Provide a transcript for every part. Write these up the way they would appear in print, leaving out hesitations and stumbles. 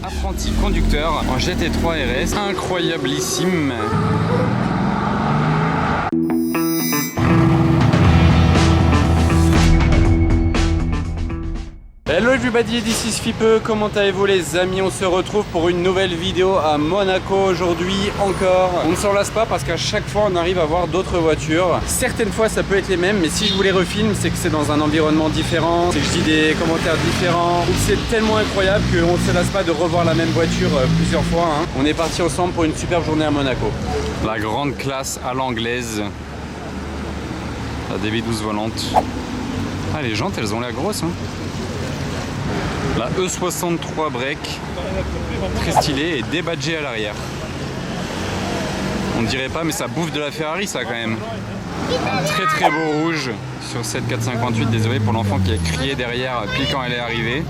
apprenti conducteur en GT3 RS. Incroyablissime. Hello everybody, this is Fipe, comment allez-vous les amis? On se retrouve pour une nouvelle vidéo à Monaco aujourd'hui encore. On ne s'en lasse pas parce qu'à chaque fois on arrive à voir d'autres voitures. Certaines fois ça peut être les mêmes, mais si je vous les refilme c'est que c'est dans un environnement différent, c'est que je dis des commentaires différents. C'est tellement incroyable qu'on ne se lasse pas de revoir la même voiture plusieurs fois. On est parti ensemble pour une superbe journée à Monaco. La grande classe à l'anglaise. La DB12 volante. Ah, les jantes elles ont l'air grosses hein. La E63 break, très stylée et débadgée à l'arrière. On ne dirait pas mais ça bouffe de la Ferrari ça quand même. Très très beau rouge sur cette 458, désolé pour l'enfant qui a crié derrière puis quand elle est arrivée.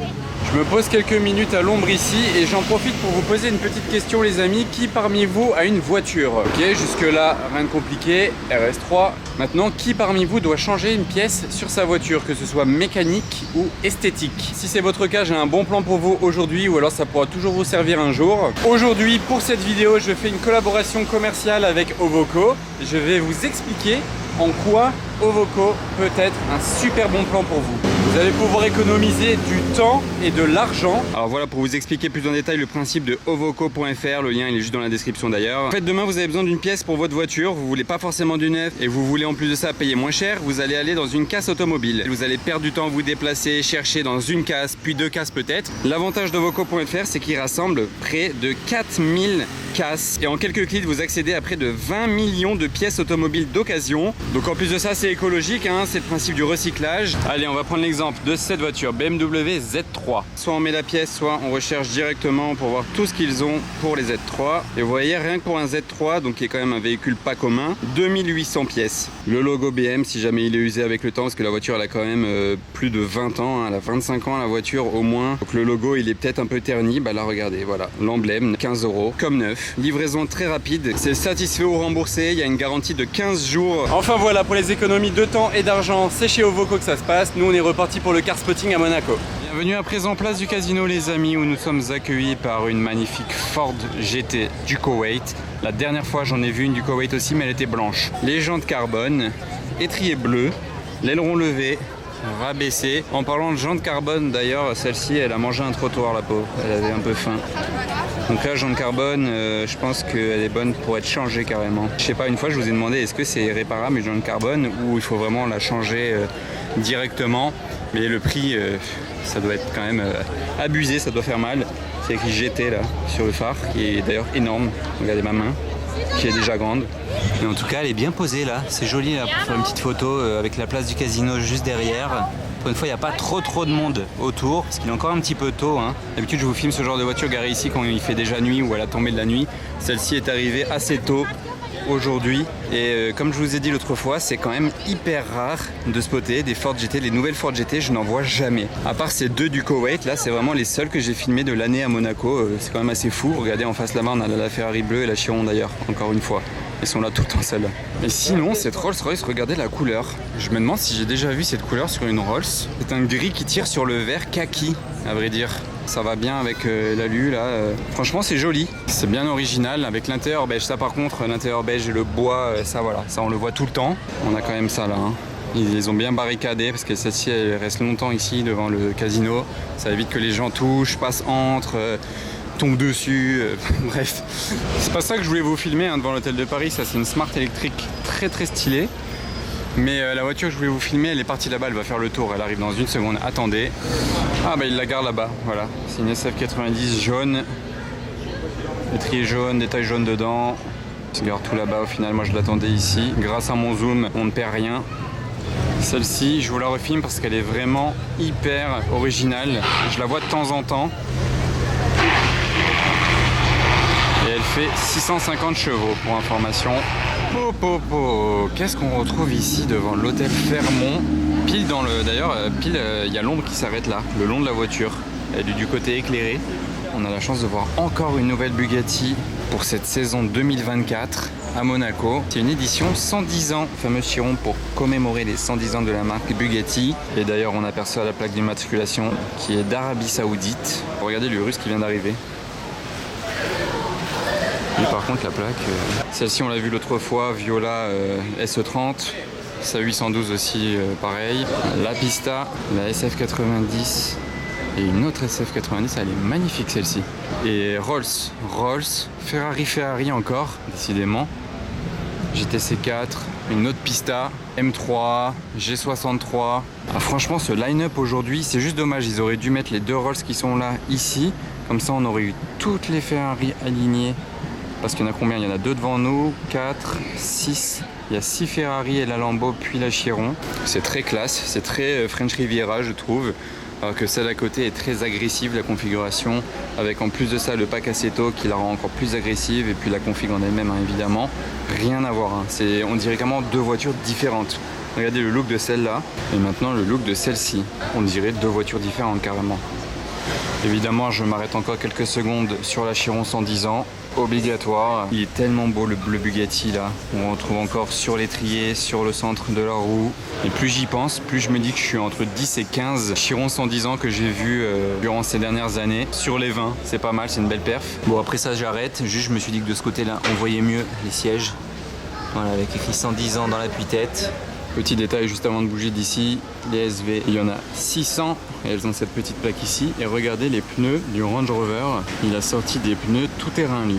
Je me pose quelques minutes à l'ombre ici et j'en profite pour vous poser une petite question les amis. Qui parmi vous a une voiture? Ok, jusque là rien de compliqué, RS3. Maintenant, qui parmi vous doit changer une pièce sur sa voiture, que ce soit mécanique ou esthétique? Si c'est votre cas, j'ai un bon plan pour vous aujourd'hui ou alors ça pourra toujours vous servir un jour. Aujourd'hui, pour cette vidéo, je fais une collaboration commerciale avec Ovoco. Je vais vous expliquer en quoi Ovoco peut être un super bon plan pour vous. Vous allez pouvoir économiser du temps et de l'argent. Alors voilà, pour vous expliquer plus en détail le principe de ovoco.fr, le lien il est juste dans la description d'ailleurs. En fait, demain vous avez besoin d'une pièce pour votre voiture, vous voulez pas forcément du neuf et vous voulez en plus de ça payer moins cher, vous allez aller dans une casse automobile. Vous allez perdre du temps à vous déplacer, chercher dans une casse, puis deux casses peut-être. L'avantage d'ovoco.fr, c'est qu'il rassemble près de 4000 casses et en quelques clics vous accédez à près de 20 millions de pièces automobiles d'occasion. Donc en plus de ça c'est écologique, hein, c'est le principe du recyclage. Allez, on va prendre l'exemple de cette voiture BMW Z3. Soit on met la pièce, soit on recherche directement pour voir tout ce qu'ils ont pour les Z3. Et vous voyez, rien que pour un Z3, donc qui est quand même un véhicule pas commun, 2800 pièces. Le logo BM si jamais il est usé avec le temps, parce que la voiture elle a quand même plus de 20 ans, hein, elle a 25 ans la voiture au moins. Donc le logo il est peut-être un peu terni, bah là regardez, voilà, l'emblème, 15 € comme neuf. Livraison très rapide, c'est satisfait ou remboursé, il y a une garantie de 15 jours. Enfin voilà, pour les économies de temps et d'argent, c'est chez Ovoco que ça se passe. Nous on est reparti pour le car spotting à Monaco. Bienvenue à présent place du casino les amis, où nous sommes accueillis par une magnifique Ford GT du Koweït. La dernière fois j'en ai vu une du Koweït aussi, mais elle était blanche. Les jantes carbone, étrier bleu, l'aileron levé, rabaissé. En parlant de jantes carbone d'ailleurs, celle-ci elle a mangé un trottoir la pauvre, elle avait un peu faim. Donc là, jante carbone, je pense qu'elle est bonne pour être changée carrément. Je sais pas, une fois je vous ai demandé est-ce que c'est réparable une jante carbone ou il faut vraiment la changer directement. Mais le prix, ça doit être quand même abusé, ça doit faire mal. C'est écrit GT là sur le phare, qui est d'ailleurs énorme. Regardez ma main, qui est déjà grande. Mais en tout cas, elle est bien posée là. C'est joli là pour faire une petite photo avec la place du casino juste derrière. Pour une fois, il n'y a pas trop de monde autour, parce qu'il est encore un petit peu tôt. Hein. D'habitude, je vous filme ce genre de voiture garée ici quand il fait déjà nuit ou à la tombée de la nuit. Celle-ci est arrivée assez tôt aujourd'hui. Et comme je vous ai dit l'autre fois, c'est quand même hyper rare de spotter des Ford GT. Les nouvelles Ford GT, je n'en vois jamais. À part ces deux du Koweït, là, c'est vraiment les seuls que j'ai filmés de l'année à Monaco. C'est quand même assez fou. Regardez en face là-bas, on a la Ferrari bleue et la Chiron d'ailleurs, encore une fois. Ils sont là tout le temps celles-là. Et sinon, cette Rolls-Royce, regardez la couleur. Je me demande si j'ai déjà vu cette couleur sur une Rolls. C'est un gris qui tire sur le vert kaki, à vrai dire. Ça va bien avec l'alu là. Franchement, c'est joli. C'est bien original avec l'intérieur beige. Ça, par contre, l'intérieur beige et le bois, ça voilà, ça on le voit tout le temps. On a quand même ça là. Hein. Ils les ont bien barricadés parce que celle-ci, elle reste longtemps ici devant le casino. Ça évite que les gens touchent, passent, entrent. Tombe dessus, bref. C'est pas ça que je voulais vous filmer hein, devant l'hôtel de Paris, ça c'est une Smart électrique très stylée. Mais la voiture que je voulais vous filmer, elle est partie là-bas, elle va faire le tour, elle arrive dans une seconde. Attendez. Ah bah il la garde là-bas, voilà. C'est une SF90 jaune. Étrier jaune, détail jaune dedans. Il se garde tout là-bas au final, moi je l'attendais ici. Grâce à mon zoom, on ne perd rien. Celle-ci, je vous la refilme parce qu'elle est vraiment hyper originale. Je la vois de temps en temps. Et elle fait 650 chevaux pour information. Qu'est-ce qu'on retrouve ici devant l'hôtel Fermont? Pile dans le. D'ailleurs, pile il y a l'ombre qui s'arrête là, le long de la voiture. Elle est du côté éclairé. On a la chance de voir encore une nouvelle Bugatti pour cette saison 2024 à Monaco. C'est une édition 110 ans, fameux Chiron pour commémorer les 110 ans de la marque Bugatti. Et d'ailleurs, on aperçoit la plaque d'immatriculation qui est d'Arabie Saoudite. Regardez l'Urus qui vient d'arriver. Et par contre la plaque, celle-ci on l'a vu l'autre fois, Viola SE30, sa 812 aussi pareil. La Pista, la SF90 et une autre SF90, elle est magnifique celle-ci. Et Rolls, Ferrari encore, décidément. GTC4, une autre Pista, M3, G63. Ah, franchement ce line-up aujourd'hui, c'est juste dommage, ils auraient dû mettre les deux Rolls qui sont là ici. Comme ça on aurait eu toutes les Ferrari alignées. Parce qu'il y en a combien? Il y en a 2 devant nous, 4, 6. Il y a 6 Ferrari et la Lambo puis la Chiron. C'est très classe, c'est très French Riviera je trouve. Alors que celle à côté est très agressive la configuration. Avec en plus de ça le pack Assetto qui la rend encore plus agressive. Et puis la config en elle-même hein, évidemment. Rien à voir, hein. On dirait vraiment deux voitures différentes. Regardez le look de celle-là et maintenant le look de celle-ci. On dirait deux voitures différentes carrément. Évidemment, je m'arrête encore quelques secondes sur la Chiron 110 ans, obligatoire. Il est tellement beau le Bugatti là. On retrouve encore sur l'étrier, sur le centre de la roue. Et plus j'y pense, plus je me dis que je suis entre 10 et 15 Chiron 110 ans que j'ai vu durant ces dernières années. Sur les 20, c'est pas mal, c'est une belle perf. Bon après ça j'arrête, juste je me suis dit que de ce côté-là, on voyait mieux les sièges. Voilà, avec écrit 110 ans dans l'appui-tête. Petit détail juste avant de bouger d'ici, les SV, il y en a 600 et elles ont cette petite plaque ici. Et regardez les pneus du Range Rover, il a sorti des pneus tout terrain lui.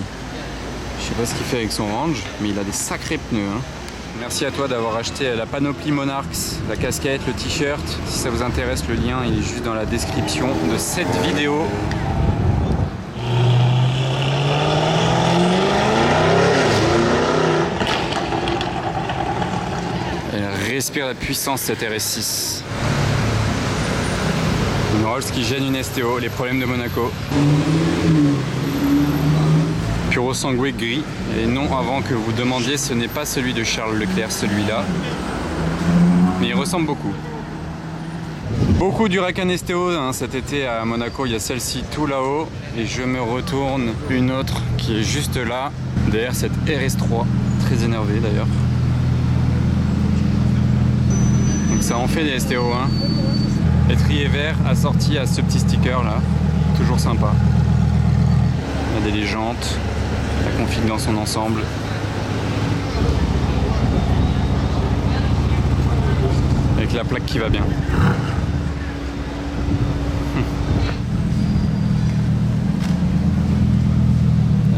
Je sais pas ce qu'il fait avec son Range, mais il a des sacrés pneus. Hein. Merci à toi d'avoir acheté la panoplie Monarchs, la casquette, le t-shirt. Si ça vous intéresse, le lien il est juste dans la description de cette vidéo. Respire la puissance cette RS6. Une Rolls qui gêne une STO, les problèmes de Monaco. Puro Sangue gris. Et non, avant que vous demandiez, ce n'est pas celui de Charles Leclerc, celui-là. Mais il ressemble beaucoup. Beaucoup d'Huracan STO hein, cet été à Monaco, il y a celle-ci tout là-haut. Et je me retourne, une autre qui est juste là, derrière cette RS3. Très énervé d'ailleurs. Ça en fait des STO, hein. Étrier vert assorti à ce petit sticker là, toujours sympa. Regardez les jantes, la config dans son ensemble. Avec la plaque qui va bien.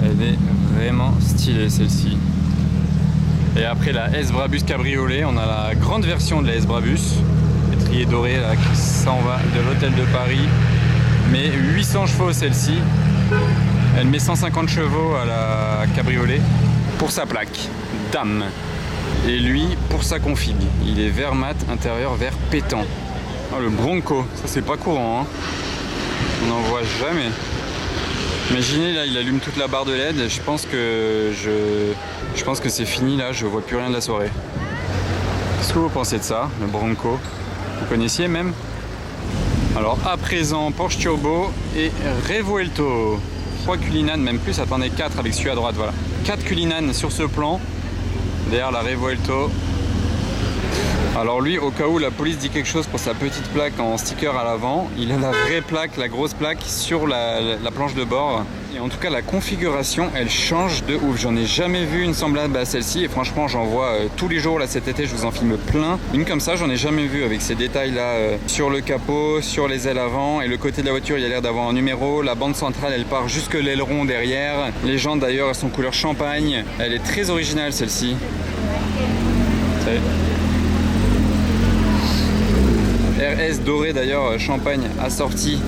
Elle est vraiment stylée celle-ci. Et après la S Brabus Cabriolet, on a la grande version de la S Brabus, étrier doré là, qui s'en va de l'hôtel de Paris, mais 800 chevaux celle-ci. Elle met 150 chevaux à la Cabriolet pour sa plaque, dame. Et lui pour sa config, il est vert mat, intérieur vert pétant. Oh, le Bronco, ça c'est pas courant, hein. On n'en voit jamais. Imaginez là, il allume toute la barre de LED. Je pense que c'est fini là. Je vois plus rien de la soirée. Qu'est-ce que vous pensez de ça, le Bronco? Vous connaissiez même? Alors à présent, Porsche Turbo et Revuelto. 3 Cullinan, même plus. Attendez, 4 avec celui à droite. Voilà. 4 Cullinan sur ce plan. Derrière la Revuelto. Alors lui, au cas où la police dit quelque chose pour sa petite plaque en sticker à l'avant, il a la vraie plaque, la grosse plaque sur la planche de bord. Et en tout cas, la configuration, elle change de ouf. J'en ai jamais vu une semblable à celle-ci et franchement, j'en vois tous les jours là cet été. Je vous en filme plein. Une comme ça, j'en ai jamais vu avec ces détails là sur le capot, sur les ailes avant et le côté de la voiture, il y a l'air d'avoir un numéro. La bande centrale, elle part jusque l'aileron derrière. Les jantes d'ailleurs, elles sont couleur champagne. Elle est très originale celle-ci. RS doré d'ailleurs, champagne assorti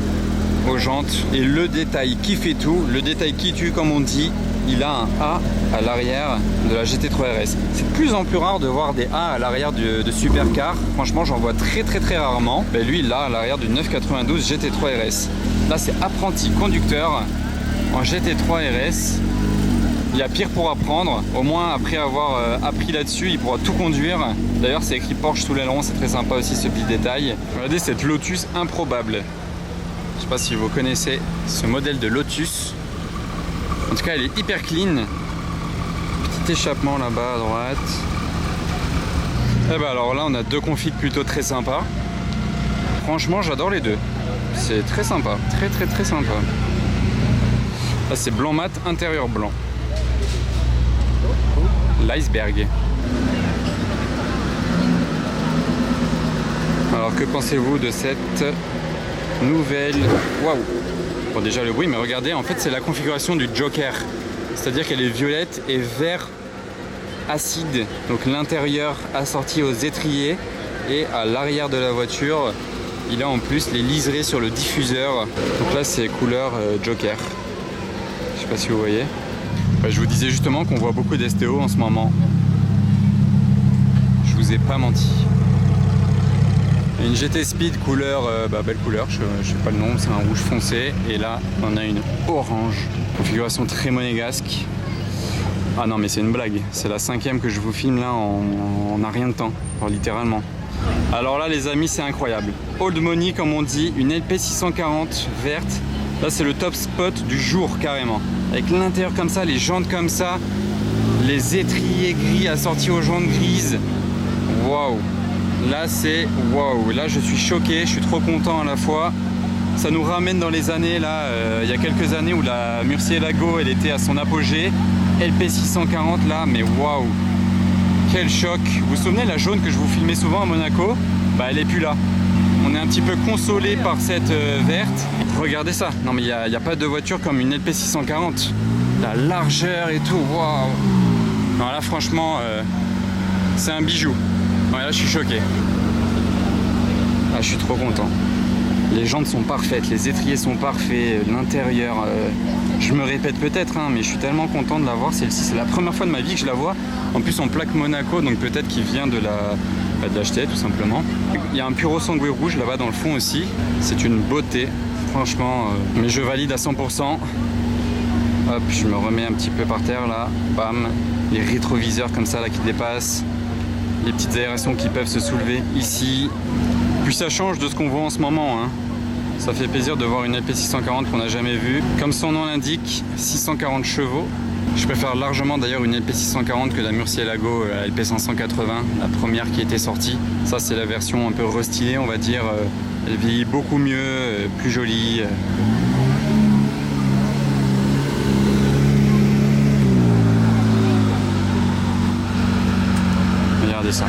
aux jantes. Et le détail qui fait tout, le détail qui tue comme on dit, il a un A à l'arrière de la GT3 RS. C'est de plus en plus rare de voir des A à l'arrière de supercar. Franchement j'en vois très rarement. Ben, lui il l'a à l'arrière du 992 GT3 RS. Là c'est apprenti conducteur en GT3 RS. Il y a pire pour apprendre, au moins après avoir appris là-dessus, il pourra tout conduire. D'ailleurs c'est écrit Porsche sous l'aileron, c'est très sympa aussi ce petit détail. Regardez cette Lotus improbable. Je sais pas si vous connaissez ce modèle de Lotus. En tout cas elle est hyper clean. Petit échappement là-bas à droite. Et ben alors là on a deux configs plutôt très sympas. Franchement j'adore les deux. C'est très sympa, très sympa. Là c'est blanc mat, intérieur blanc. l'iceberg. Alors que pensez-vous de cette nouvelle... Waouh! Bon déjà le bruit, mais regardez, en fait c'est la configuration du Joker. C'est-à-dire qu'elle est violette et vert acide. Donc l'intérieur assorti aux étriers et à l'arrière de la voiture, il a en plus les liserés sur le diffuseur. Donc là c'est couleur Joker. Je sais pas si vous voyez. Bah, je vous disais justement qu'on voit beaucoup d'STO en ce moment. Je vous ai pas menti. Une GT Speed couleur, belle couleur, je sais pas le nom, c'est un rouge foncé. Et là, on a une orange. Configuration très monégasque. Ah non, mais c'est une blague. C'est la 5e que je vous filme là en un rien de temps, alors, littéralement. Alors là, les amis, c'est incroyable. Old money, comme on dit, une LP640 verte. Là, c'est le top spot du jour, carrément. Avec l'intérieur comme ça, les jantes comme ça, les étriers gris assortis aux jantes grises. Waouh! Là c'est waouh, là je suis choqué, je suis trop content à la fois. Ça nous ramène dans les années là, il y a quelques années où la Murcielago elle était à son apogée. LP640 là, mais waouh, quel choc. Vous vous souvenez la jaune que je vous filmais souvent à Monaco? Bah elle est plus là. On est un petit peu consolé par cette verte. Regardez ça, non mais il n'y a pas de voiture comme une LP640. La largeur et tout, waouh. Non là franchement, c'est un bijou. Ouais, là je suis choqué. Ah, je suis trop content. Les jantes sont parfaites, les étriers sont parfaits, l'intérieur, je me répète peut-être, hein, mais je suis tellement content de la voir. Celle-ci, c'est la première fois de ma vie que je la vois. En plus en plaque Monaco, donc peut-être qu'il vient de l'acheter tout simplement. Il y a un Puro Sangue rouge là-bas dans le fond aussi. C'est une beauté, franchement. Mais je valide à 100%. Hop, je me remets un petit peu par terre là. Bam. Les rétroviseurs comme ça là qui dépassent. Les petites aérations qui peuvent se soulever ici. Puis ça change de ce qu'on voit en ce moment, hein. Ça fait plaisir de voir une LP640 qu'on n'a jamais vue. Comme son nom l'indique, 640 chevaux. Je préfère largement d'ailleurs une LP640 que la Murcielago, la LP580, la première qui était sortie. Ça c'est la version un peu restylée, on va dire. Elle vieillit beaucoup mieux, plus jolie. Regardez ça.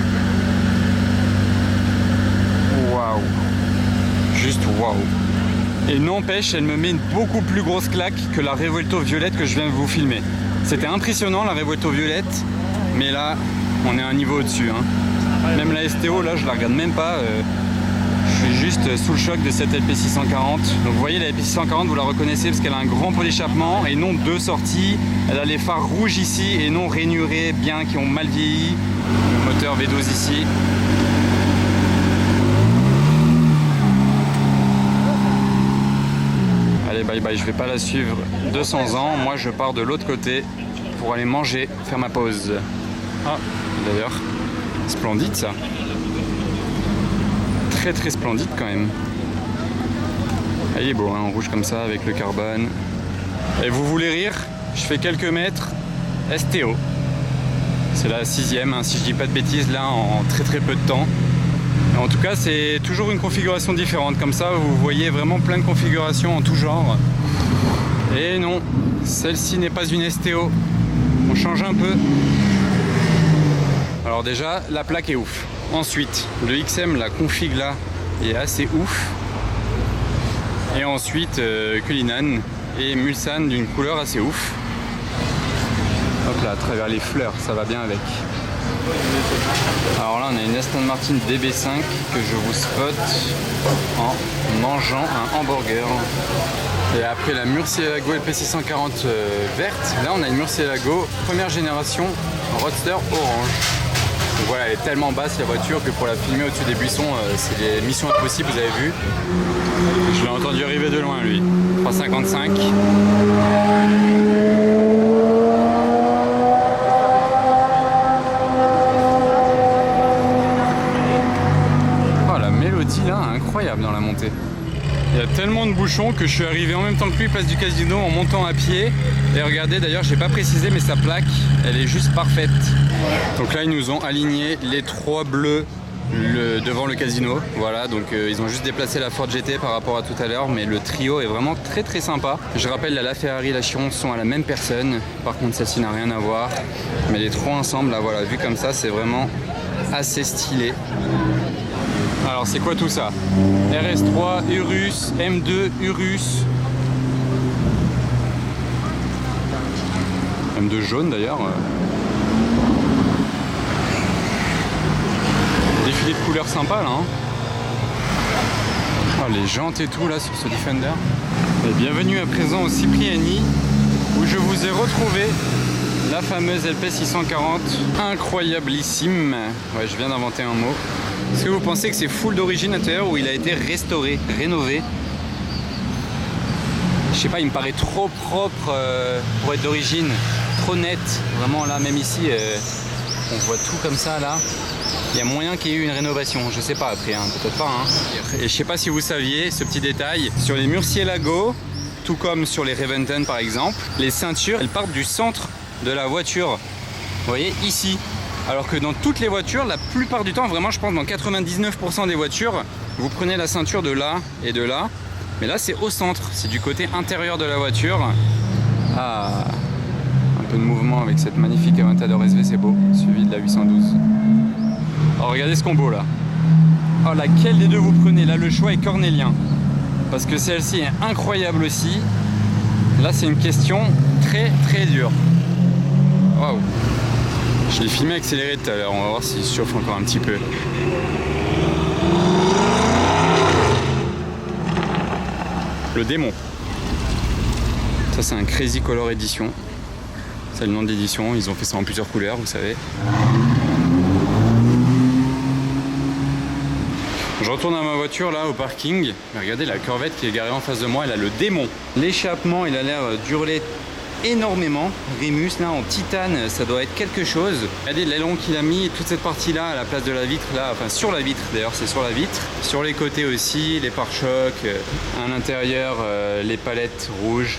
Waouh. Juste waouh. Et n'empêche, elle me met une beaucoup plus grosse claque que la Revuelto violette que je viens de vous filmer. C'était impressionnant la Revuelto violette, mais là, on est un niveau au-dessus, hein. Même la STO, là, je la regarde même pas. Je suis juste sous le choc de cette LP640. Donc vous voyez, la LP640, vous la reconnaissez parce qu'elle a un grand pot d'échappement et non deux sorties. Elle a les phares rouges ici et non rainurés, bien qui ont mal vieilli. Le moteur V12 ici. Allez, bye bye, je vais pas la suivre 200 ans. Moi, je pars de l'autre côté pour aller manger, faire ma pause. Ah, d'ailleurs, splendide ça. Très très splendide quand même. Ah, il est beau, hein, en rouge comme ça avec le carbone. Et vous voulez rire? Je fais quelques mètres. STO. C'est la 6e, hein, si je dis pas de bêtises, là en très très peu de temps. Et en tout cas, c'est toujours une configuration différente. Comme ça, vous voyez vraiment plein de configurations en tout genre. Et non, celle-ci n'est pas une STO. On change un peu. Alors déjà, la plaque est ouf. Ensuite, le XM, la config là, est assez ouf. Et ensuite, Cullinan et Mulsanne d'une couleur assez ouf. Hop là, à travers les fleurs, ça va bien avec. Alors là, on a une Aston Martin DB5 que je vous spot en mangeant un hamburger. Et après la Murcielago LP640 verte, là on a une Murcielago première génération Roadster orange. Donc voilà, elle est tellement basse la voiture que pour la filmer au-dessus des buissons, c'est des missions impossibles, vous avez vu. Je l'ai entendu arriver de loin lui. 355. Oh la mélodie là, incroyable dans la montée. Il y a tellement de bouchons que je suis arrivé en même temps que lui place du Casino en montant à pied. Et regardez, d'ailleurs j'ai pas précisé, mais sa plaque elle est juste parfaite. Donc là ils nous ont aligné les trois bleus devant le casino. Voilà, donc ils ont juste déplacé la Ford GT par rapport à tout à l'heure, mais le trio est vraiment très très sympa. Je rappelle, la Ferrari et la Chiron sont à la même personne, par contre celle-ci n'a rien à voir, mais les trois ensemble, là voilà, vu comme ça, c'est vraiment assez stylé. Alors c'est quoi tout ça? RS3, Urus, M2, Urus. M2 jaune d'ailleurs. Défilé de couleurs sympa là. Hein. Oh, les jantes et tout là sur ce Defender. Et bienvenue à présent au Cipriani où je vous ai retrouvé la fameuse LP 640. Incroyablissime. Ouais, je viens d'inventer un mot. Est-ce que vous pensez que c'est full d'origine intérieure ou il a été restauré, rénové? Je sais pas, il me paraît trop propre pour être d'origine, trop net. Vraiment là, même ici, on voit tout comme ça là. Il y a moyen qu'il y ait eu une rénovation, je sais pas après, hein, peut-être pas. Hein. Et je sais pas si vous saviez ce petit détail, sur les Murcielago, tout comme sur les Reventon par exemple, les ceintures, elles partent du centre de la voiture. Vous voyez, ici. Alors que dans toutes les voitures, la plupart du temps, vraiment je pense dans 99% des voitures, vous prenez la ceinture de là et de là. Mais là c'est au centre, c'est du côté intérieur de la voiture. Ah, un peu de mouvement avec cette magnifique Aventador SV, c'est beau, suivi de la 812. Alors regardez ce combo là. Oh, laquelle des deux vous prenez? Là le choix est cornélien. Parce que celle-ci est incroyable aussi. Là c'est une question très très dure. Waouh. Je l'ai filmé accéléré tout à l'heure, on va voir s'il chauffe encore un petit peu. Le démon. Ça c'est un Crazy Color Edition. C'est le nom d'édition, ils ont fait ça en plusieurs couleurs, vous savez. Je retourne à ma voiture là au parking. Regardez la Corvette qui est garée en face de moi, elle a le démon. L'échappement, il a l'air d'hurler énormément. Remus là en titane, ça doit être quelque chose. Regardez l'aileron qu'il a mis, toute cette partie là à la place de la vitre là, enfin sur la vitre d'ailleurs, c'est sur la vitre. Sur les côtés aussi, les pare-chocs, à l'intérieur les palettes rouges.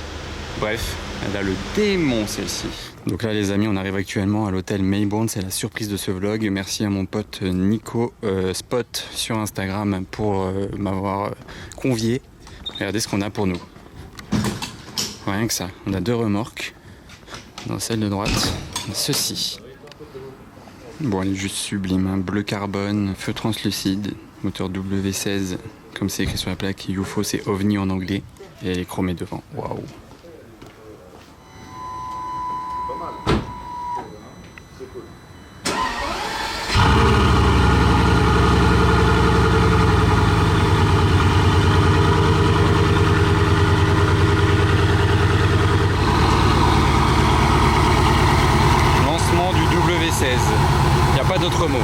Bref, elle a le démon celle-ci. Donc là les amis, on arrive actuellement à l'hôtel Maybourne, c'est la surprise de ce vlog. Merci à mon pote Nico Spot sur Instagram pour m'avoir convié. Regardez ce qu'on a pour nous. Rien que ça, on a deux remorques. Dans celle de droite, ceci. Bon, elle est juste sublime, hein. Bleu carbone, feu translucide, moteur W16, comme c'est écrit sur la plaque, UFO c'est OVNI en anglais, et elle est chromée devant. Waouh! Il n'y a pas d'autre mot.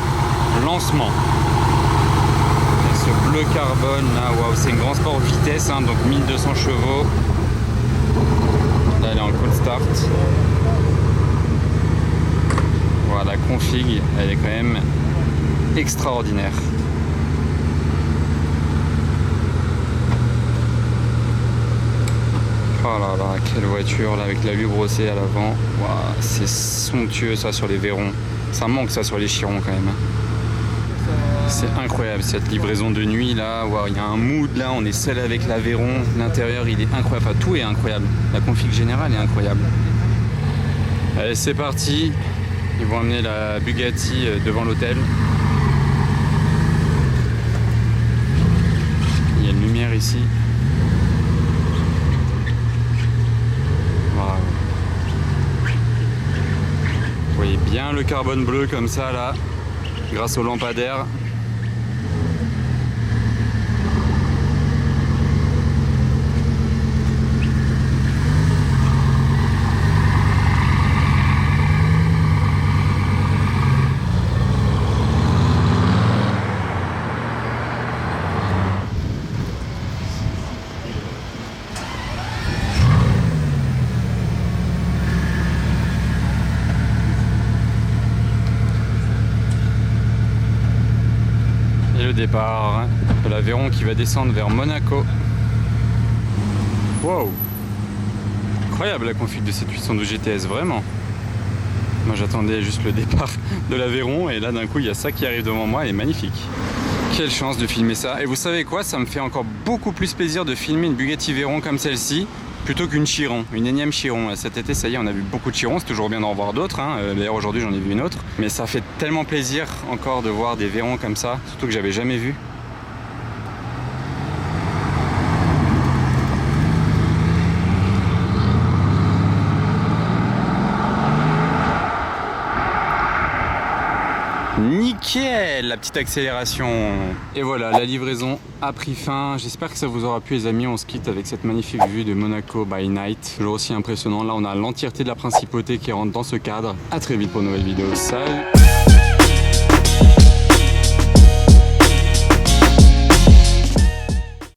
Lancement. Et ce bleu carbone là, waouh, c'est une Grand Sport vitesse, hein, donc 1200 chevaux. Là elle est en cold start. Voilà, la config, elle est quand même extraordinaire. Oh là là, quelle voiture là avec la vue brossée à l'avant. Wow, c'est somptueux ça sur les Veyron. Ça manque ça sur les Chirons quand même. C'est incroyable cette livraison de nuit là. Wow, il y a un mood là, on est seul avec la Veyron. L'intérieur il est incroyable, enfin tout est incroyable. La config générale est incroyable. Allez c'est parti. Ils vont amener la Bugatti devant l'hôtel. Il y a une lumière ici. Vous voyez bien le carbone bleu comme ça là, grâce aux lampadaires. Départ de la Veyron qui va descendre vers Monaco. Wow, incroyable la config de cette 812 GTS, vraiment. Moi j'attendais juste le départ de l'Aveyron et là d'un coup il y a ça qui arrive devant moi, elle est magnifique. Quelle chance de filmer ça. Et vous savez quoi, ça me fait encore beaucoup plus plaisir de filmer une Bugatti Veyron comme celle-ci plutôt qu'une Chiron, une énième Chiron. Cet été ça y est, on a vu beaucoup de Chirons, c'est toujours bien d'en voir d'autres, hein. D'ailleurs aujourd'hui j'en ai vu une autre. Mais ça fait tellement plaisir encore de voir des Veyrons comme ça, surtout que j'avais jamais vu. Nickel, la petite accélération. Et voilà, la livraison a pris fin. J'espère que ça vous aura plu les amis. On se quitte avec cette magnifique vue de Monaco by night. Toujours aussi impressionnant. Là on a l'entièreté de la principauté qui rentre dans ce cadre. A très vite pour une nouvelle vidéo. Salut.